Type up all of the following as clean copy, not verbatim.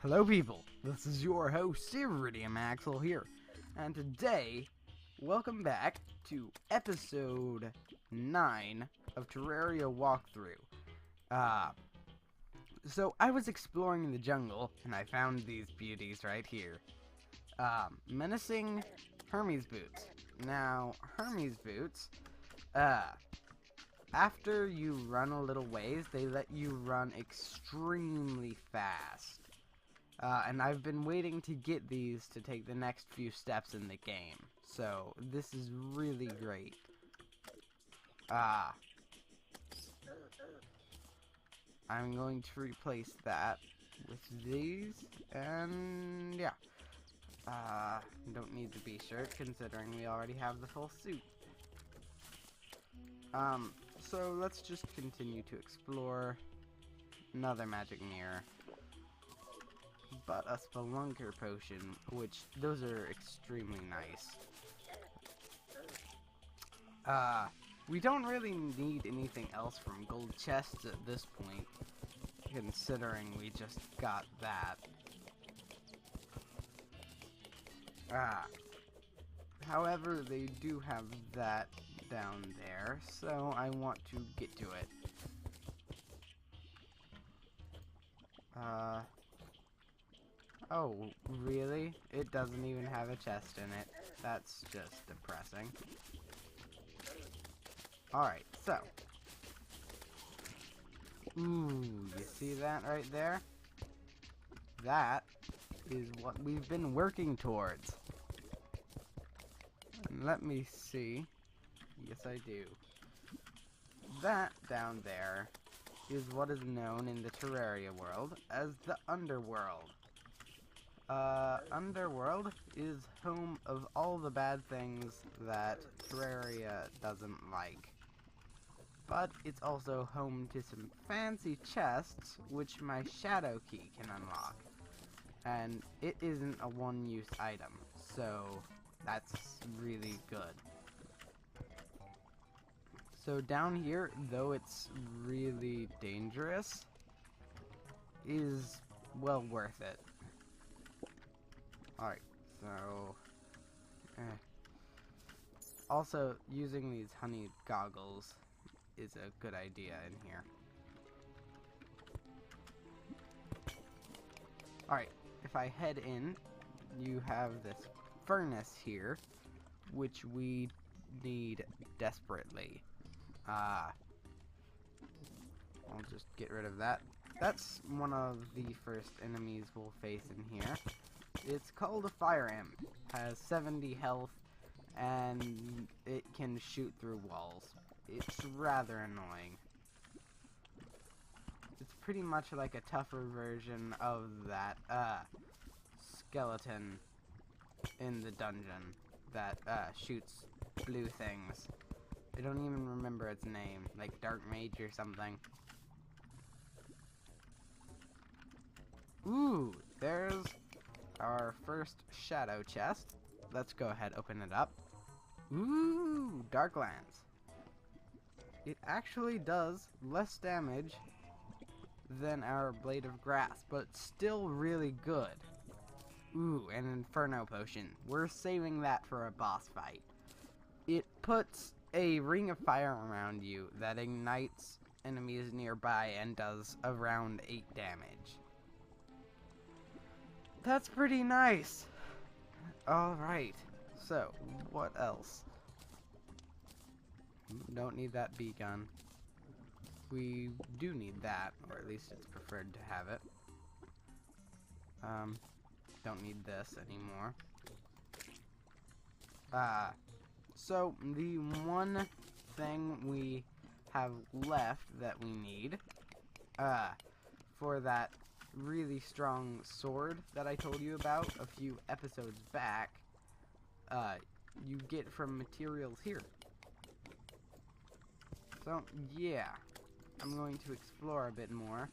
Hello people, this is your host Iridium Axel here, and today, welcome back to episode 9 of Terraria walkthrough. So I was exploring the jungle, and I found these beauties right here. Menacing Hermes boots. Now, Hermes boots, after you run a little ways, they let you run extremely fast. And I've been waiting to get these to take the next few steps in the game. So, this is really great. I'm going to replace that with these, and yeah. Don't need the B-shirt, considering we already have the full suit. So let's just continue to explore. Another magic mirror. But a spelunker potion, which those are extremely nice. We don't really need anything else from gold chests at this point, considering we just got that. However, they do have that down there, so I want to get to it. Oh, really? It doesn't even have a chest in it. That's just depressing. Alright, so. Ooh, you see that right there? That is what we've been working towards. And let me see. Yes, I do. That down there is what is known in the Terraria world as the Underworld. Underworld is home of all the bad things that Terraria doesn't like. But it's also home to some fancy chests, which my shadow key can unlock. And it isn't a one-use item, so that's really good. So down here, though it's really dangerous, is well worth it. Alright, so also, using these honey goggles is a good idea in here. Alright, if I head in, you have this furnace here, which we need desperately. I'll just get rid of that. That's one of the first enemies we'll face in here. It's called a fire imp. Has 70 health, and it can shoot through walls. It's rather annoying. It's pretty much like a tougher version of that skeleton in the dungeon that shoots blue things. I don't even remember its name, like Dark Mage or something. Ooh, there's our first shadow chest. Let's go ahead, open it up. Ooh, Darklands. It actually does less damage than our Blade of Grass, but still really good. Ooh, an Inferno Potion. We're saving that for a boss fight. It puts a ring of fire around you that ignites enemies nearby and does around 8 damage. That's pretty nice. Alright, so what else? Don't need that bee gun. We do need that, or at least it's preferred to have it. Don't need this anymore. So the one thing we have left that we need, for that really strong sword that I told you about a few episodes back, you get from materials here. So, yeah, I'm going to explore a bit more,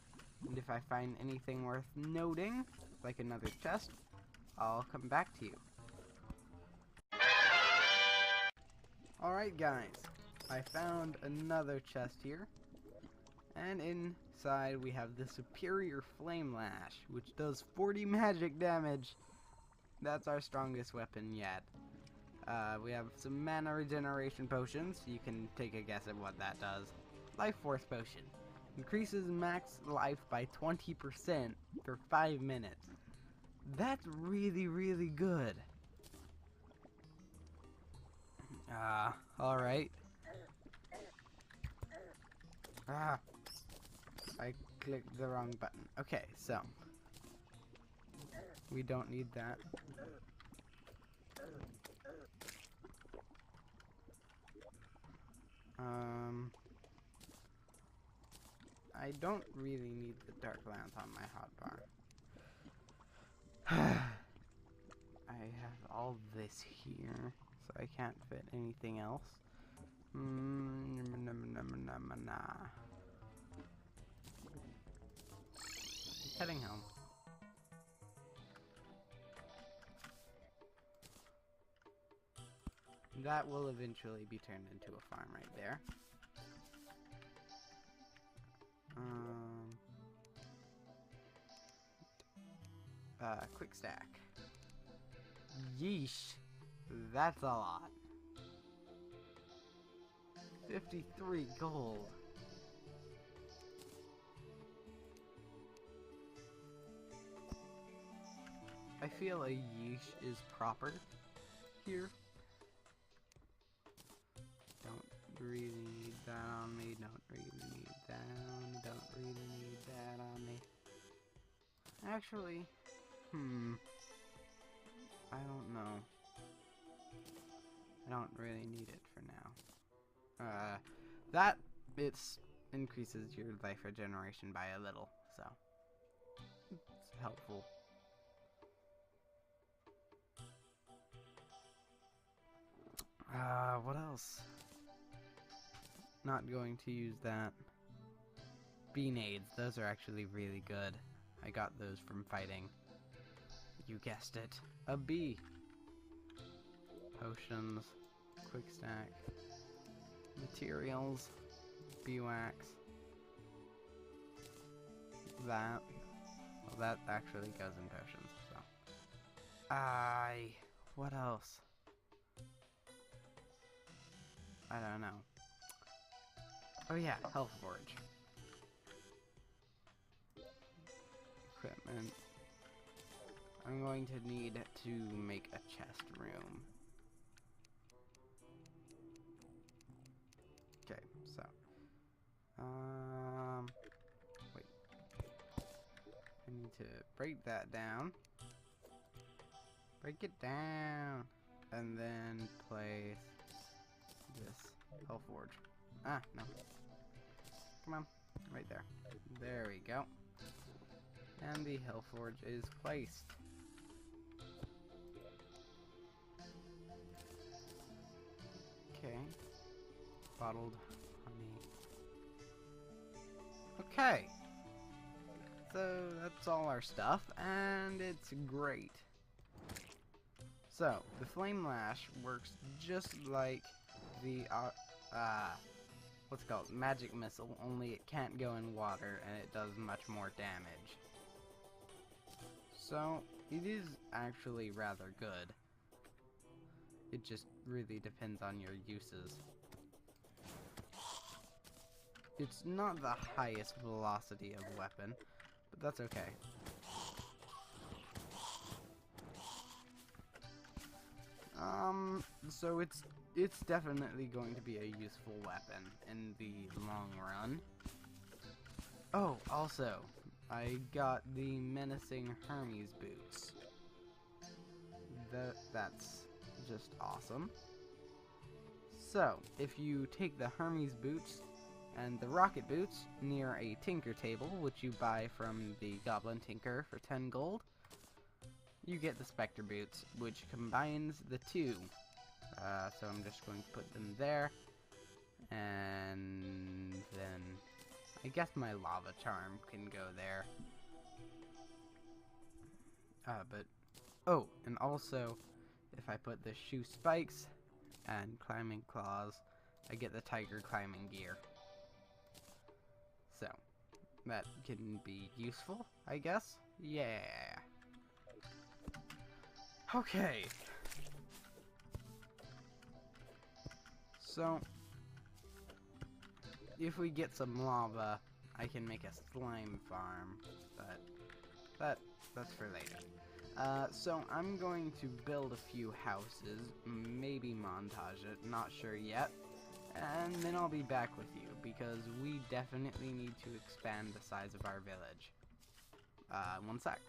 and if I find anything worth noting, like another chest, I'll come back to you. Alright guys, I found another chest here, And inside we have the Superior Flame Lash, which does 40 magic damage. That's our strongest weapon yet. We have some mana regeneration potions. You can take a guess at what that does. Life Force Potion. Increases max life by 20% for 5 minutes. That's really, really good. Alright. I clicked the wrong button. Okay, so. We don't need that. I don't really need the dark lance on my hotbar. I have all this here, so I can't fit anything else. Heading home. That will eventually be turned into a farm right there. Quick stack. Yeesh. That's a lot. 53 gold. I feel a yeesh is proper here. Don't really need that on me. Don't really need that on me. Don't really need that on me. Actually, I don't know. I don't really need it for now. That increases your life regeneration by a little, so it's helpful. What else? Not going to use that. Bee nades, those are actually really good. I got those from fighting. You guessed it, a bee. Potions, quick stack, materials, beeswax. That. Well, that actually goes in potions, so. What else? I don't know. Oh yeah, health forge. Equipment. I'm going to need to make a chest room. Okay, so. Wait. I need to break that down. Break it down. And then place this health forge. Ah, no. Come on. Right there. There we go. And the health forge is placed. Okay. Bottled honey. Okay. So that's all our stuff, and it's great. So, the Flame Lash works just like the, what's it called? Magic Missile, only it can't go in water, and it does much more damage. So, it is actually rather good. It just really depends on your uses. It's not the highest velocity of weapon, but that's okay. So it's definitely going to be a useful weapon in the long run. Oh, also, I got the Menacing Hermes boots. That's just awesome. So, if you take the Hermes boots and the rocket boots near a tinker table, which you buy from the Goblin Tinker for 10 gold, you get the Spectre boots, which combines the two. So I'm just going to put them there, and then I guess my lava charm can go there. Oh, and also, if I put the shoe spikes and climbing claws, I get the tiger climbing gear. So, that can be useful, I guess. Yeah. Okay. So, if we get some lava, I can make a slime farm, but that's for later. So I'm going to build a few houses, maybe montage it, not sure yet, and then I'll be back with you, because we definitely need to expand the size of our village. One sec.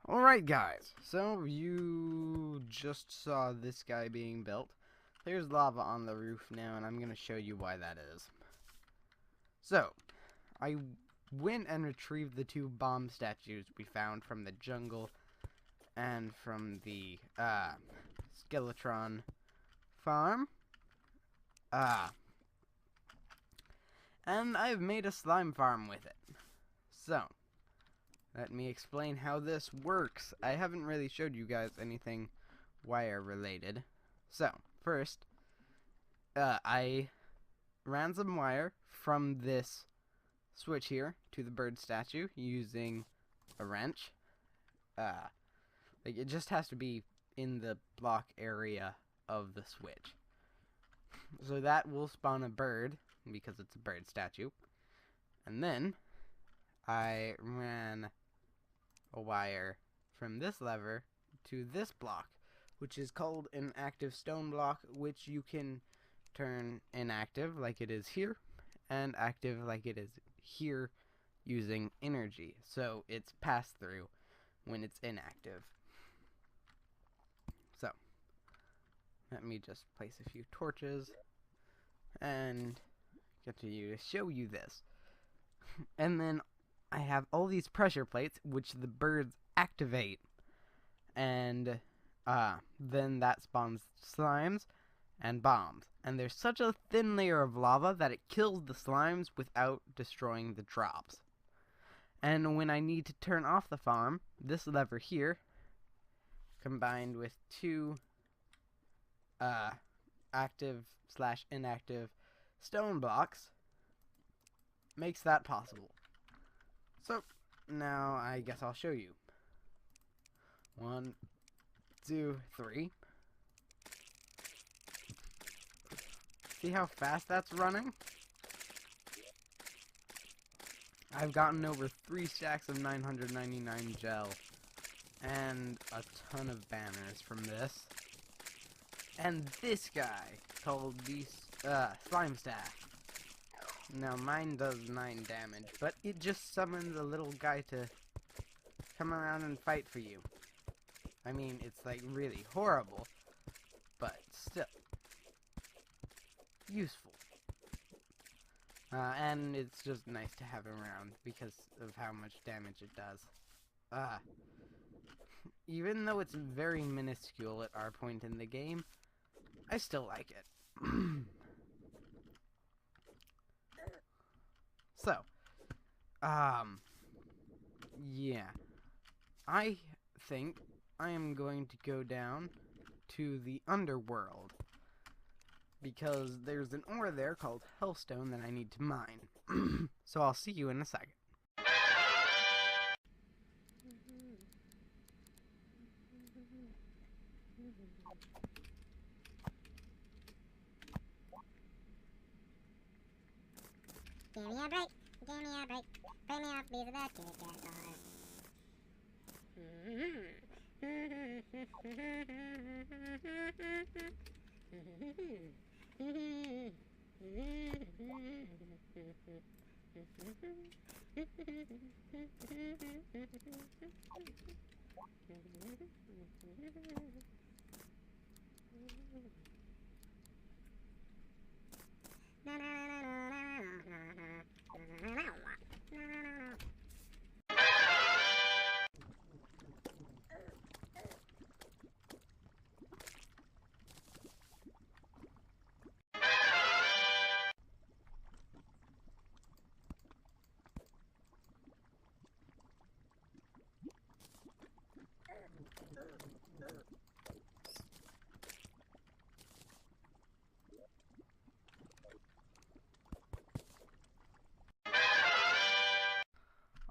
Alright guys, so you just saw this guy being built. There's lava on the roof now, and I'm going to show you why that is. So, I went and retrieved the 2 bomb statues we found from the jungle and from the Skeletron farm. And I've made a slime farm with it. So, let me explain how this works. I haven't really showed you guys anything wire related. So, first, I ran some wire from this switch here to the bird statue using a wrench. Like, it just has to be in the block area of the switch. So that will spawn a bird, because it's a bird statue. And then I ran a wire from this lever to this block, which is called an active stone block, which you can turn inactive like it is here, and active like it is here using energy. So it's pass through when it's inactive. So let me just place a few torches and continue to show you this. And then I have all these pressure plates which the birds activate, and then that spawns slimes and bombs. And there's such a thin layer of lava that it kills the slimes without destroying the drops. And when I need to turn off the farm, this lever here, combined with two active/inactive stone blocks, makes that possible. So now I guess I'll show you. 1, 2, 3. See how fast that's running? I've gotten over 3 stacks of 999 gel and a ton of banners from this. And this guy called the slime staff. Now mine does 9 damage, but it just summons a little guy to come around and fight for you. I mean, it's like really horrible, but still useful. And it's just nice to have him around because of how much damage it does. Even though it's very minuscule at our point in the game, I still like it. So, yeah. I think I am going to go down to the underworld, because there's an ore there called hellstone that I need to mine. So I'll see you in a second. Give me a break, give me a break, bring me off these of the ticket cars.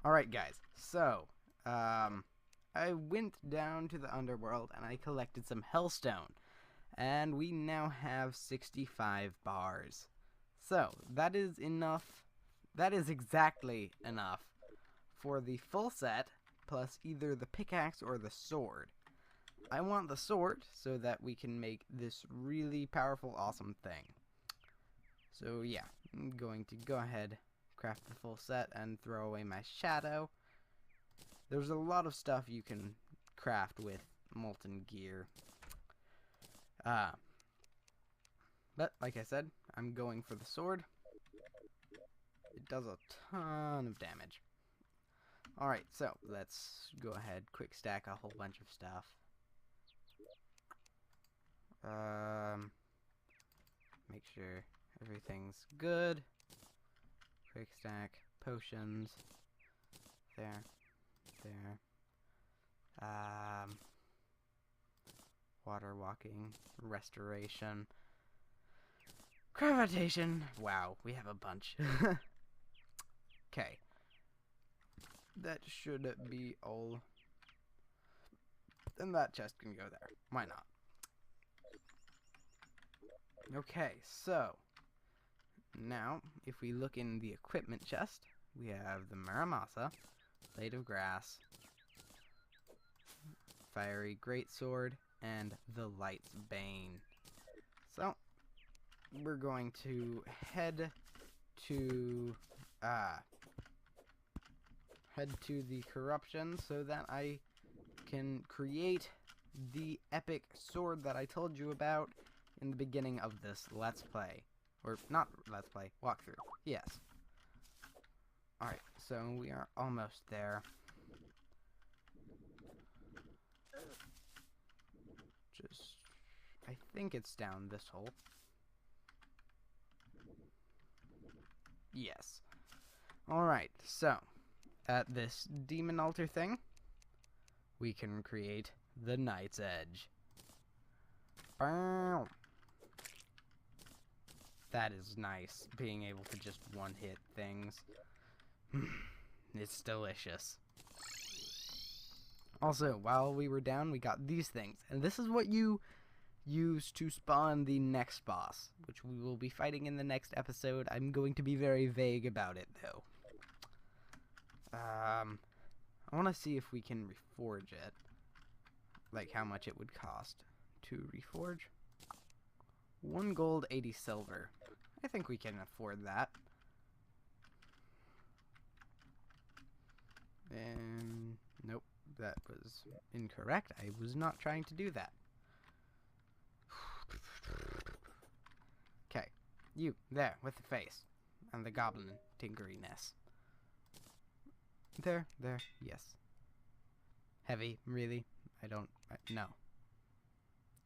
Alright guys, so, I went down to the underworld and I collected some hellstone. And we now have 65 bars. So, that is enough, that is exactly enough for the full set, plus either the pickaxe or the sword. I want the sword so that we can make this really powerful, awesome thing. So yeah, I'm going to go ahead, craft the full set, and throw away my shadow. There's a lot of stuff you can craft with molten gear. But like I said, I'm going for the sword. It does a ton of damage. Alright, so let's go ahead, quick stack a whole bunch of stuff. Make sure everything's good. Quick stack potions. There. Water walking, restoration, gravitation. Wow, we have a bunch. Okay. That should be all. Then that chest can go there. Why not? Okay, so now if we look in the equipment chest, we have the Maramasa, blade of grass, Fiery Greatsword, and the Light's Bane. So, we're going to head to the corruption so that I can create the epic sword that I told you about in the beginning of this Let's Play. Or, not Let's Play, walkthrough. Yes. Alright, so we are almost there. I think it's down this hole. Yes. Alright, so, at this demon altar thing, we can create the Knight's Edge. Bow. That is nice, being able to just one-hit things. It's delicious. Also, while we were down, we got these things. And this is what you use to spawn the next boss, which we will be fighting in the next episode. I'm going to be very vague about it, though. I want to see if we can reforge it. Like, how much it would cost to reforge. 1 gold, 80 silver. I think we can afford that. And nope, that was incorrect. I was not trying to do that. Okay, you there with the face and the goblin tinkeriness. There, yes. Heavy, really? No.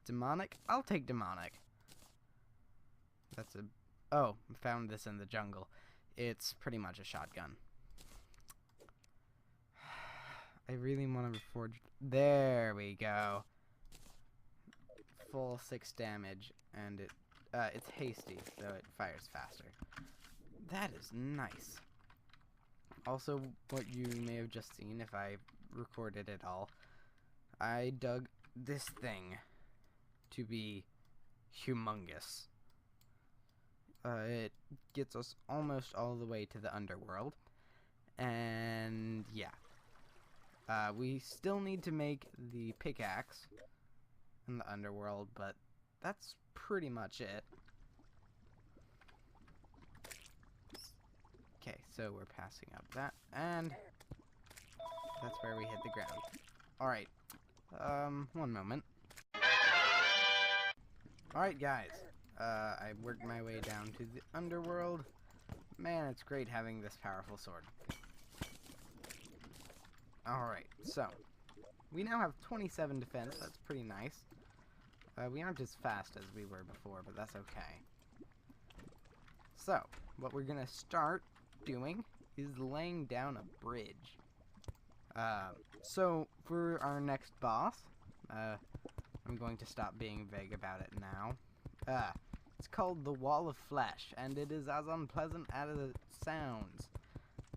Demonic? I'll take demonic. That's a... Oh, found this in the jungle. It's pretty much a shotgun. I really want to reforge... There we go. Full 6 damage, and it's hasty, so it fires faster. That is nice. Also, what you may have just seen, if I recorded it all, I dug this thing to be humongous. It gets us almost all the way to the underworld, and yeah. We still need to make the pickaxe in the underworld, but that's pretty much it. Okay, so we're passing up that, and that's where we hit the ground. Alright, one moment. Alright guys, I worked my way down to the underworld. Man, it's great having this powerful sword. Alright, so, we now have 27 defense, that's pretty nice. We aren't as fast as we were before, but that's okay. So, what we're gonna start doing is laying down a bridge. So, for our next boss, I'm going to stop being vague about it now. It's called the Wall of Flesh, and it is as unpleasant as it sounds.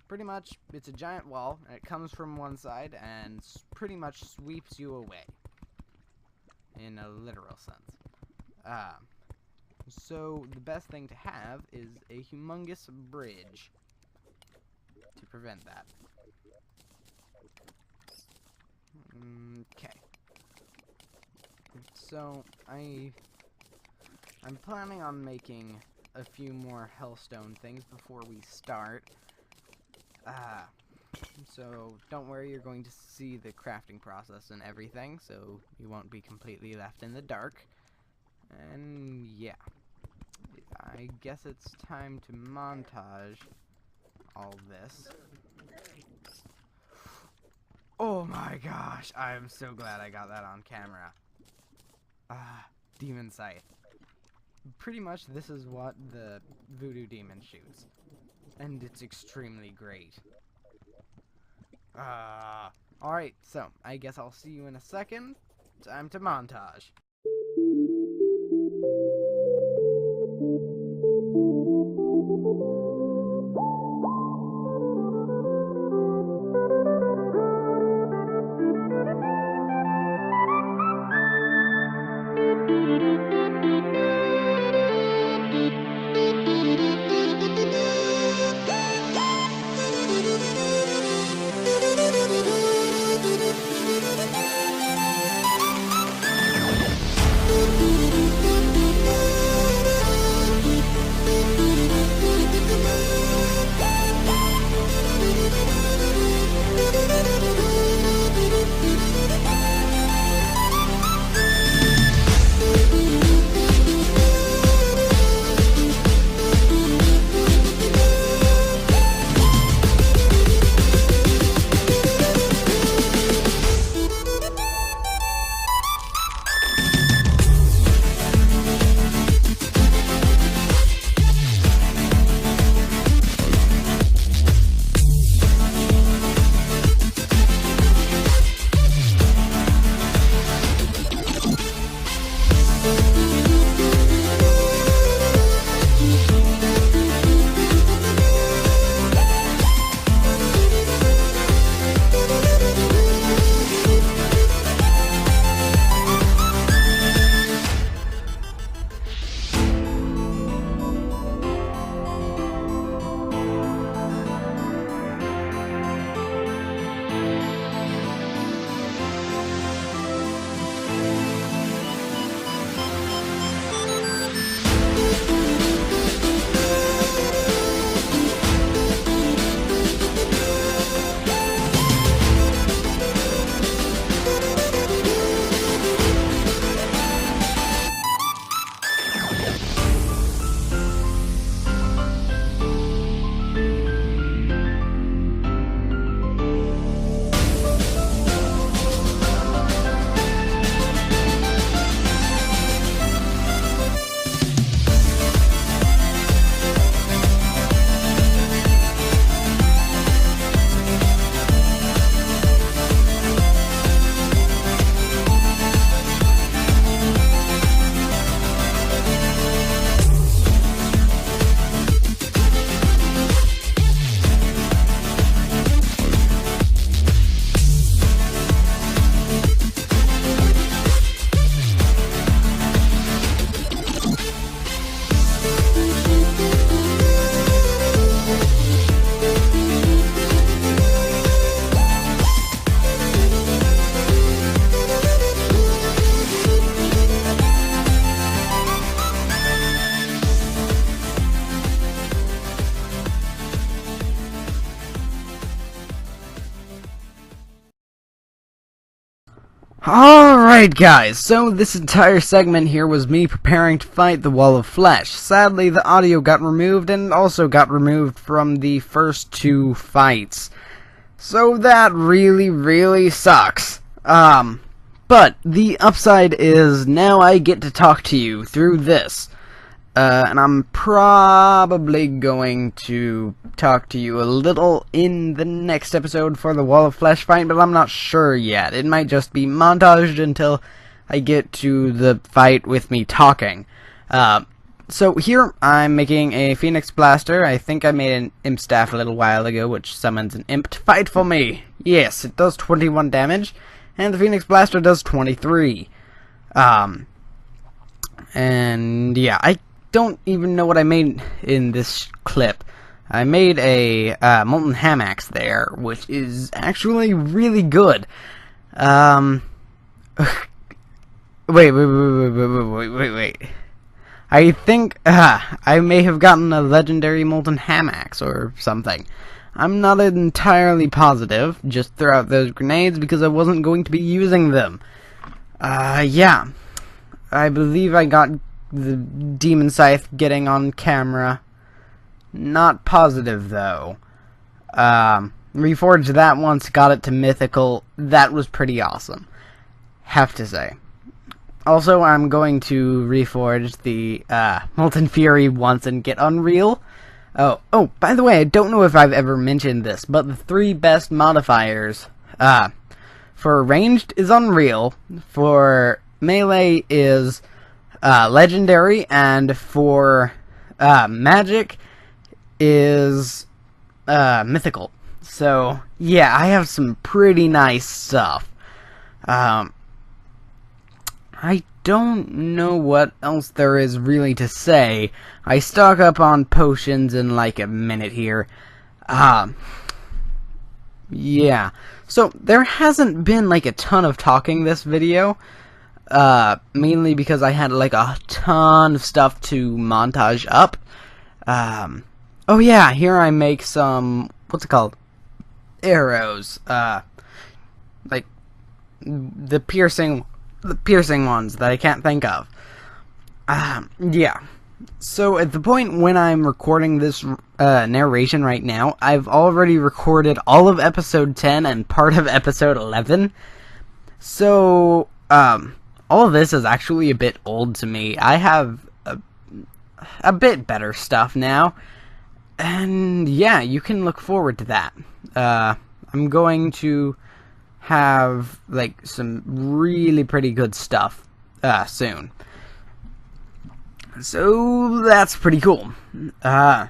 Pretty much, it's a giant wall, and it comes from one side, and pretty much sweeps you away. In a literal sense. So, the best thing to have is a humongous bridge to prevent that. Okay. So, I'm planning on making a few more hellstone things before we start. So don't worry, you're going to see the crafting process and everything, so you won't be completely left in the dark. And yeah, I guess it's time to montage all this. Oh my gosh, I am so glad I got that on camera. Demon Scythe. Pretty much this is what the voodoo demon shoots. And it's extremely great. Alright, so I guess I'll see you in a second. Time to montage. Alright guys, so this entire segment here was me preparing to fight the Wall of Flesh. Sadly, the audio got removed and also got removed from the first two fights. So that really sucks. But the upside is now I get to talk to you through this. And I'm probably going to talk to you a little in the next episode for the Wall of Flesh fight, but I'm not sure yet. It might just be montaged until I get to the fight with me talking. So here I'm making a Phoenix Blaster. I think I made an Imp Staff a little while ago, which summons an Imp to fight for me. Yes, it does 21 damage, and the Phoenix Blaster does 23. And yeah, I don't even know what I made in this clip. I made a Molten Hamax there, which is actually really good. Wait. I think I may have gotten a legendary Molten Hamax or something. I'm not entirely positive. Just throw out those grenades because I wasn't going to be using them. Yeah. I believe I got the Demon Scythe getting on camera. Not positive though. Reforged that once, got it to mythical. That was pretty awesome, have to say. Also, I'm going to reforge the Molten Fury once and get Unreal. Oh, by the way, I don't know if I've ever mentioned this, but the 3 best modifiers for ranged is Unreal, for melee is Legendary, and for magic is mythical. So yeah, I have some pretty nice stuff. I don't know what else there is really to say. I stock up on potions in like a minute here. Yeah. So there hasn't been like a ton of talking this video. Mainly because I had like a ton of stuff to montage up. Oh yeah, here I make some, what's it called? Arrows. Like the piercing ones that I can't think of. Yeah. So at the point when I'm recording this narration right now, I've already recorded all of episode 10 and part of episode 11. So, all of this is actually a bit old to me. I have a bit better stuff now. And yeah, you can look forward to that. I'm going to have like some really pretty good stuff soon. So that's pretty cool. What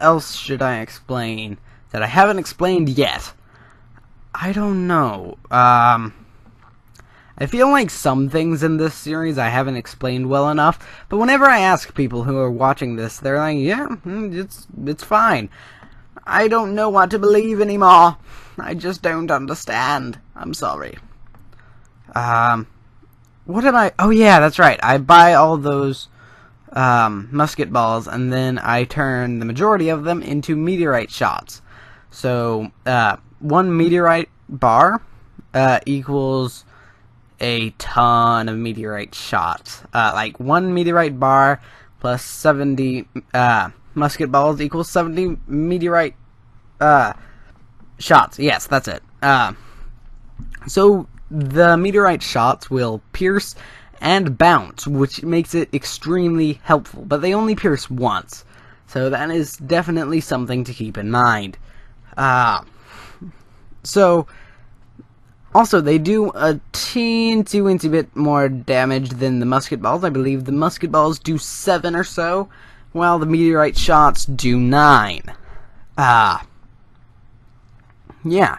else should I explain that I haven't explained yet? I don't know. I feel like some things in this series I haven't explained well enough, but whenever I ask people who are watching this, they're like, yeah, it's fine. I don't know what to believe anymore. I just don't understand. I'm sorry. What did I... Oh yeah, that's right. I buy all those musket balls, and then I turn the majority of them into meteorite shots. So, 1 meteorite bar equals a ton of meteorite shots. Like 1 meteorite bar plus 70 musket balls equals 70 meteorite shots. Yes, that's it. So the meteorite shots will pierce and bounce, which makes it extremely helpful, but they only pierce once. So that is definitely something to keep in mind. So, also, they do a teensy bit more damage than the musket balls. I believe the musket balls do 7 or so, while the meteorite shots do 9. Yeah.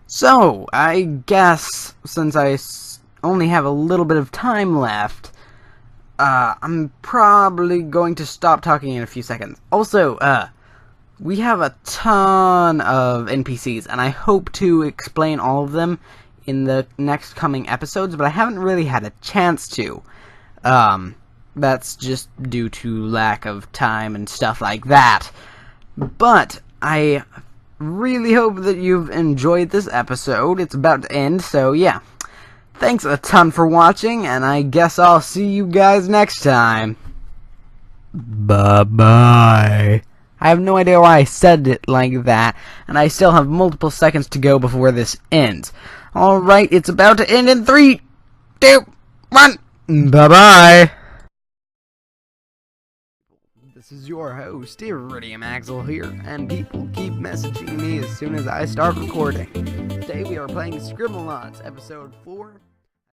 So, I guess, since I only have a little bit of time left, I'm probably going to stop talking in a few seconds. Also, we have a ton of NPCs, and I hope to explain all of them in the next coming episodes, but I haven't really had a chance to. That's just due to lack of time and stuff like that. But I really hope that you've enjoyed this episode. It's about to end, so yeah. Thanks a ton for watching, and I guess I'll see you guys next time. Bye-bye. I have no idea why I said it like that, and I still have multiple seconds to go before this ends. Alright, it's about to end in 3, 2, 1. Bye-bye. This is your host, Iridium Axel here, and people keep messaging me as soon as I start recording. Today we are playing Scribblenauts, episode 4.